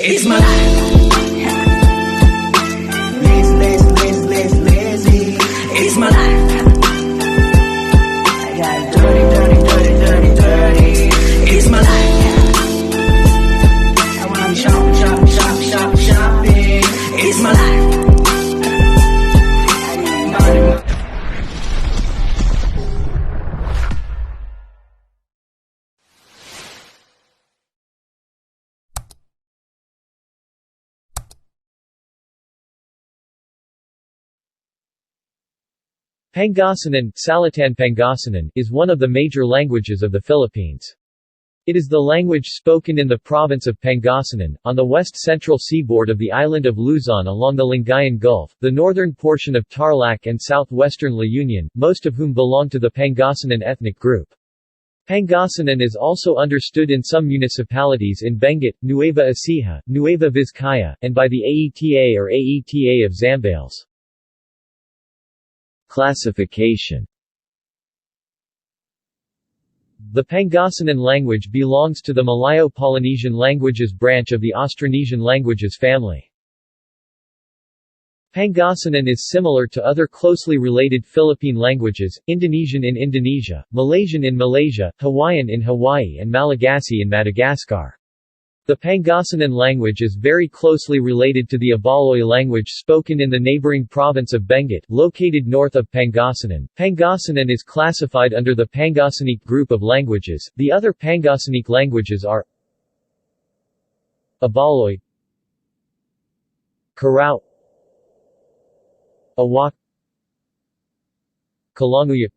It's my life. Lazy. It's my life. I got dirty. It's my life. I wanna shopping. It's my life. Pangasinan, Salatan Pangasinan, is one of the major languages of the Philippines. It is the language spoken in the province of Pangasinan, on the west-central seaboard of the island of Luzon along the Lingayen Gulf, the northern portion of Tarlac and southwestern La Union, most of whom belong to the Pangasinan ethnic group. Pangasinan is also understood in some municipalities in Benguet, Nueva Ecija, Nueva Vizcaya, and by the Aeta or Aeta of Zambales. Classification. The Pangasinan language belongs to the Malayo-Polynesian languages branch of the Austronesian languages family. Pangasinan is similar to other closely related Philippine languages, Indonesian in Indonesia, Malaysian in Malaysia, Hawaiian in Hawaii and Malagasy in Madagascar. The Pangasinan language is very closely related to the Abaloy language spoken in the neighboring province of Benguet, located north of Pangasinan. Pangasinan is classified under the Pangasanic group of languages. The other Pangasanic languages are Abaloy, Karao, Awak, Kalanguya.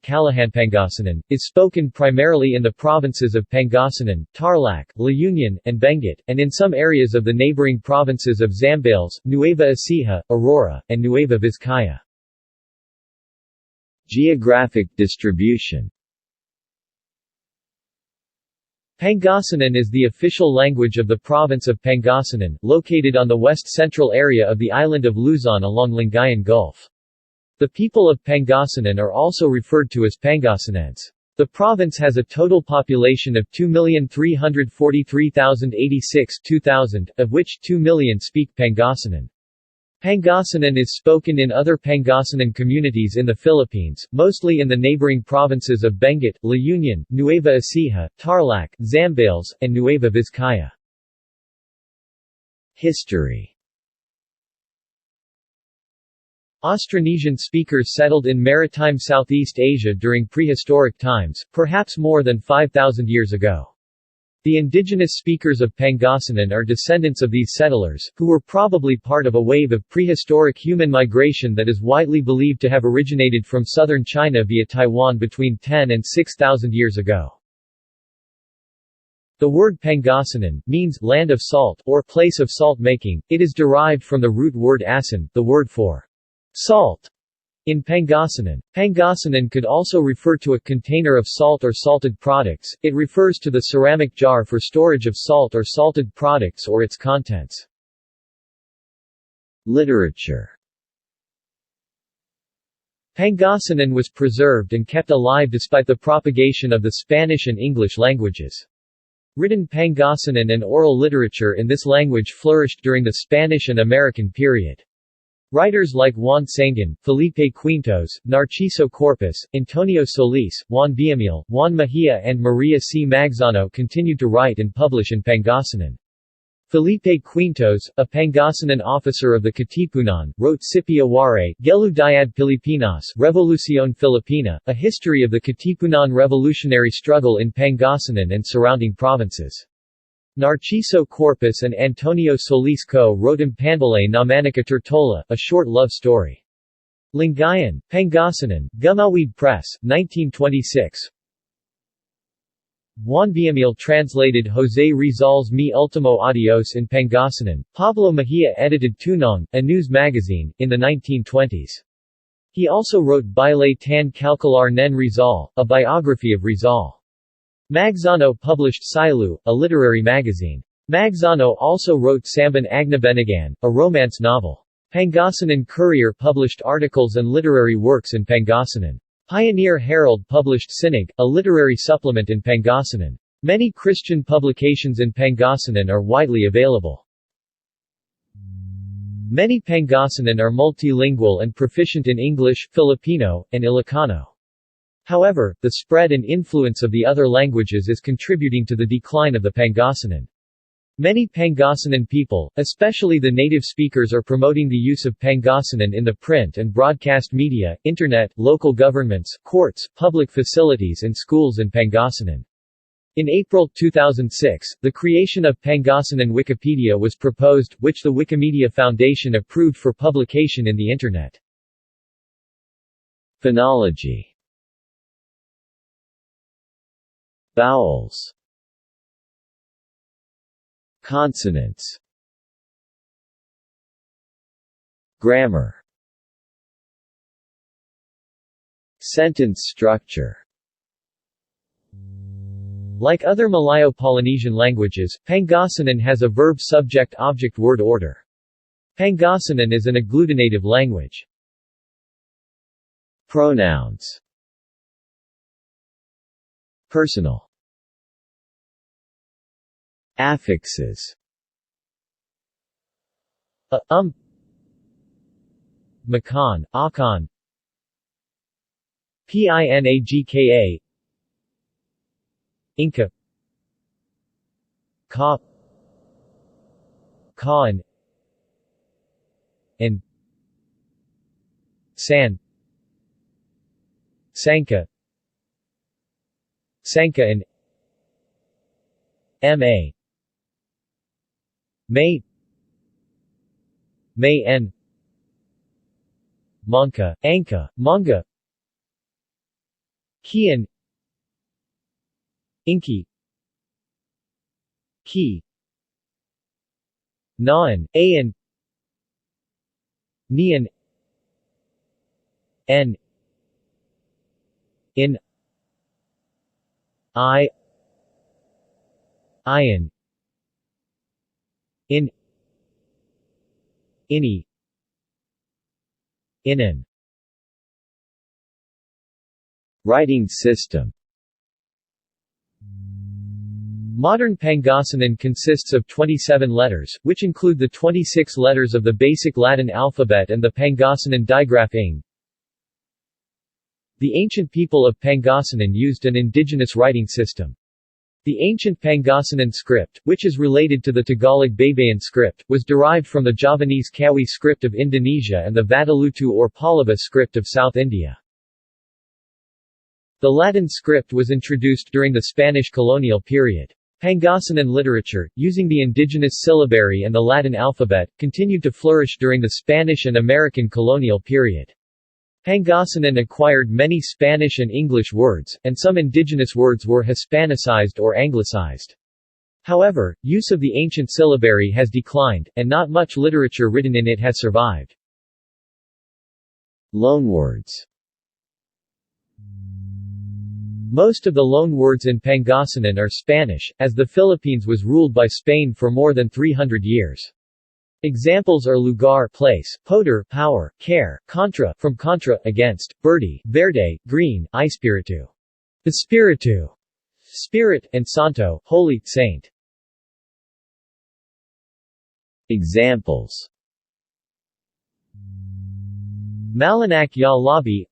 Kalahan. Pangasinan is spoken primarily in the provinces of Pangasinan, Tarlac, La Union, and Benguet, and in some areas of the neighboring provinces of Zambales, Nueva Ecija, Aurora, and Nueva Vizcaya. Geographic distribution. Pangasinan is the official language of the province of Pangasinan, located on the west-central area of the island of Luzon along Lingayen Gulf. The people of Pangasinan are also referred to as Pangasinans. The province has a total population of 2,343,086 (2000), of which 2 million speak Pangasinan. Pangasinan is spoken in other Pangasinan communities in the Philippines, mostly in the neighboring provinces of Benguet, La Union, Nueva Ecija, Tarlac, Zambales, and Nueva Vizcaya. History. Austronesian speakers settled in maritime Southeast Asia during prehistoric times, perhaps more than 5,000 years ago. The indigenous speakers of Pangasinan are descendants of these settlers, who were probably part of a wave of prehistoric human migration that is widely believed to have originated from southern China via Taiwan between 10 and 6,000 years ago. The word Pangasinan means land of salt or place of salt making. It is derived from the root word asin, the word for salt in Pangasinan. Pangasinan could also refer to a container of salt or salted products. It refers to the ceramic jar for storage of salt or salted products or its contents. Literature. Pangasinan was preserved and kept alive despite the propagation of the Spanish and English languages. Written Pangasinan and oral literature in this language flourished during the Spanish and American period. Writers like Juan Sangan, Felipe Quintos, Narciso Corpus, Antonio Solis, Juan Villamil, Juan Mejia and Maria C. Magzano continued to write and publish in Pangasinan. Felipe Quintos, a Pangasinan officer of the Katipunan, wrote Scipio Ware, Geludayad Pilipinas, Revolucion Filipina, a history of the Katipunan revolutionary struggle in Pangasinan and surrounding provinces. Narciso Corpus and Antonio Solis wrote Impandalay Namanika Tortola, a short love story. Lingayen, Pangasinan, Gumawid Press, 1926. Juan Villamil translated José Rizal's Mi Ultimo Adios in Pangasinan. Pablo Mejia edited Tunong, a news magazine, in the 1920s. He also wrote Baile tan Calcalar Nen Rizal, a biography of Rizal. Magzano published Silu, a literary magazine. Magzano also wrote Samban Agnabenegan, a romance novel. Pangasinan Courier published articles and literary works in Pangasinan. Pioneer Herald published Sinig, a literary supplement in Pangasinan. Many Christian publications in Pangasinan are widely available. Many Pangasinan are multilingual and proficient in English, Filipino, and Ilocano. However, the spread and influence of the other languages is contributing to the decline of the Pangasinan. Many Pangasinan people, especially the native speakers, are promoting the use of Pangasinan in the print and broadcast media, internet, local governments, courts, public facilities and schools in Pangasinan. In April 2006, the creation of Pangasinan Wikipedia was proposed, which the Wikimedia Foundation approved for publication in the Internet. Phonology. Vowels. Consonants. Grammar. Sentence structure. Like other Malayo-Polynesian languages, Pangasinan has a verb-subject-object-word order. Pangasinan is an agglutinative language. Pronouns. Personal. Affixes. Makan, akan. Pinagka. Inca. Ka. Kaan. And San. Sanka. Sanka and Ma. May. May and Manka, Anka, Manga. Kian. Inki. Ki. Naan, Ayan. Nian. N. In. I. Ian. In. Ini. Inan. Writing system. Modern Pangasinan consists of 27 letters, which include the 26 letters of the basic Latin alphabet and the Pangasinan digraph ing. The ancient people of Pangasinan used an indigenous writing system. The ancient Pangasinan script, which is related to the Tagalog Baybayin script, was derived from the Javanese Kawi script of Indonesia and the Vatteluttu or Pallava script of South India. The Latin script was introduced during the Spanish colonial period. Pangasinan literature, using the indigenous syllabary and the Latin alphabet, continued to flourish during the Spanish and American colonial period. Pangasinan acquired many Spanish and English words, and some indigenous words were Hispanicized or Anglicized. However, use of the ancient syllabary has declined, and not much literature written in it has survived. Loanwords. Most of the loanwords in Pangasinan are Spanish, as the Philippines was ruled by Spain for more than 300 years. Examples are lugar, place, poder, power, care, contra, from contra, against, verde, verde, green, espiritu, espiritu, spirit, and santo, holy, saint. Examples: Malinak ya Labi,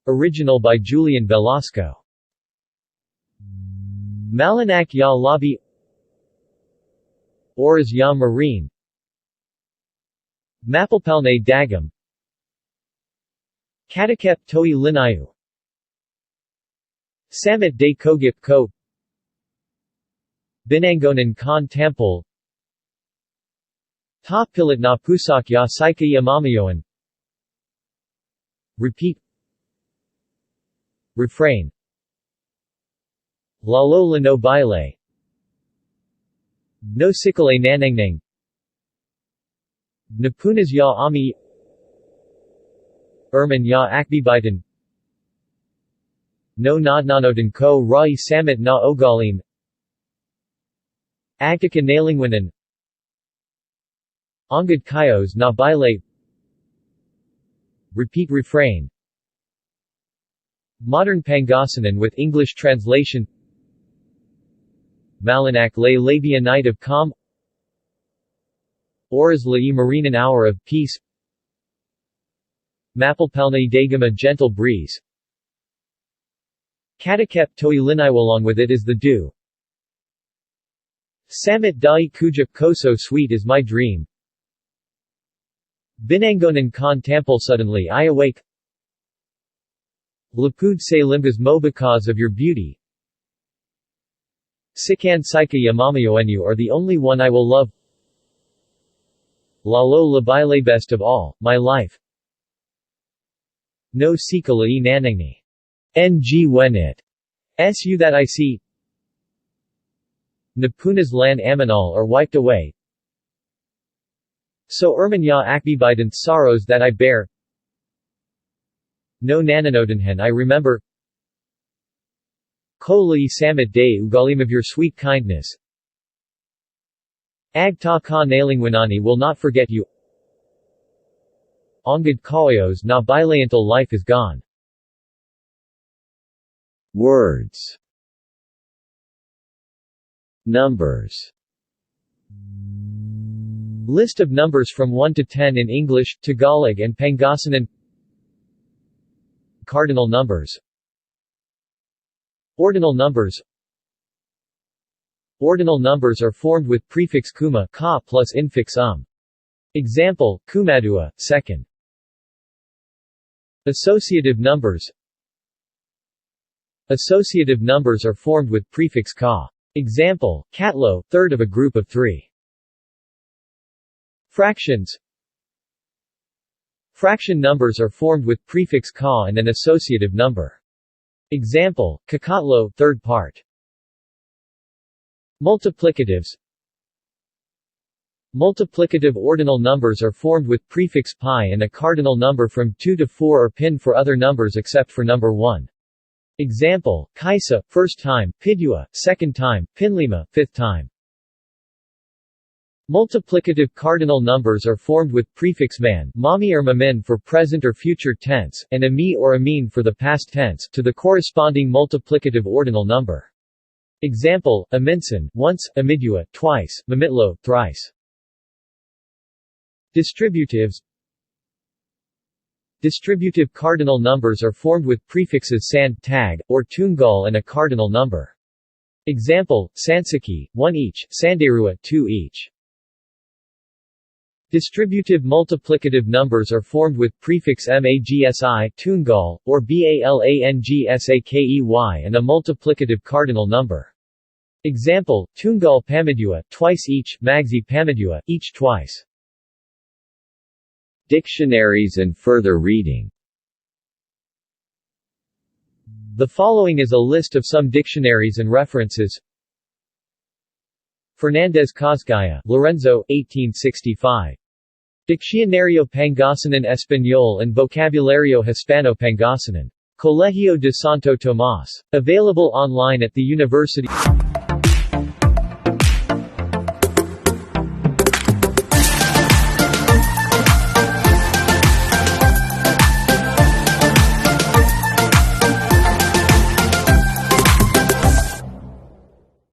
original by Julian Velasco. Malinak ya Labi, Oras ya Marine, Mapalpalne Dagam, Katakep Toi Linayu, Samit de Kogip Ko, Binangonan Kan Tampol, Ta Pilit na Pusak ya Saika Yamamayoan. Repeat. Refrain. Lalo la no baile. No sikale nanangnang. Napunas ya ami. Erman ya akbibitan. No nadnanodan ko rai samit na ogalim. Agtika nalingwanan. Angad kayos na baile. Repeat refrain. Modern Pangasinan with English translation. Malinak lay labia night of calm. Oras la marinan hour of peace. Mapalpalna dagama gentle breeze. Katakep toi linai along with it is the dew. Samit dai kujap koso sweet is my dream. Binangonan kan tampal suddenly I awake. Lapud se limbas mo because of your beauty. Sikan Sika Yamamayoenu are the only one I will love. Lalo labile best of all, my life. No sika lai nanangni. Ng when it. Su that I see. Napunas lan aminal are wiped away. So ya akbibidant sorrows that I bear. No nananodanhan I remember. Ko lai samit day ugalim of your sweet kindness. Ag ta ka nalingwanani will not forget you. Ongad kaoyos na bilayantal life is gone. Words. Numbers. List of numbers from 1 to 10 in English, Tagalog and Pangasinan. Cardinal numbers. Ordinal numbers. Ordinal numbers are formed with prefix kuma ka plus infix Example, kumadua, second. Associative numbers. Associative numbers are formed with prefix ka. Example, katlo, third of a group of 3. Fractions. Fraction numbers are formed with prefix ka and an associative number. Example, kakatlo, third part. Multiplicatives. Multiplicative ordinal numbers are formed with prefix pi and a cardinal number from 2 to 4 or pin for other numbers except for number 1. Example, kaisa, first time, pidua, second time, pinlima, fifth time. Multiplicative cardinal numbers are formed with prefix man, mami or mamin for present or future tense, and ami or amin for the past tense, to the corresponding multiplicative ordinal number. Example, aminsan, once, amidua, twice, mamitlo, thrice. Distributives. Distributive cardinal numbers are formed with prefixes san, tag, or tungal and a cardinal number. Example, sansaki, 1 each, sanderua, 2 each. Distributive multiplicative numbers are formed with prefix magsi, tungal, or balangskey and a multiplicative cardinal number. Example, tungal pamidua, twice each, magsi pamidua, each twice. Dictionaries and further reading. The following is a list of some dictionaries and references. Fernandez Cosgaya, Lorenzo, 1865. Diccionario Pangasinan Español and Vocabulario Hispano-Pangasinan. Colegio de Santo Tomás. Available online at the University.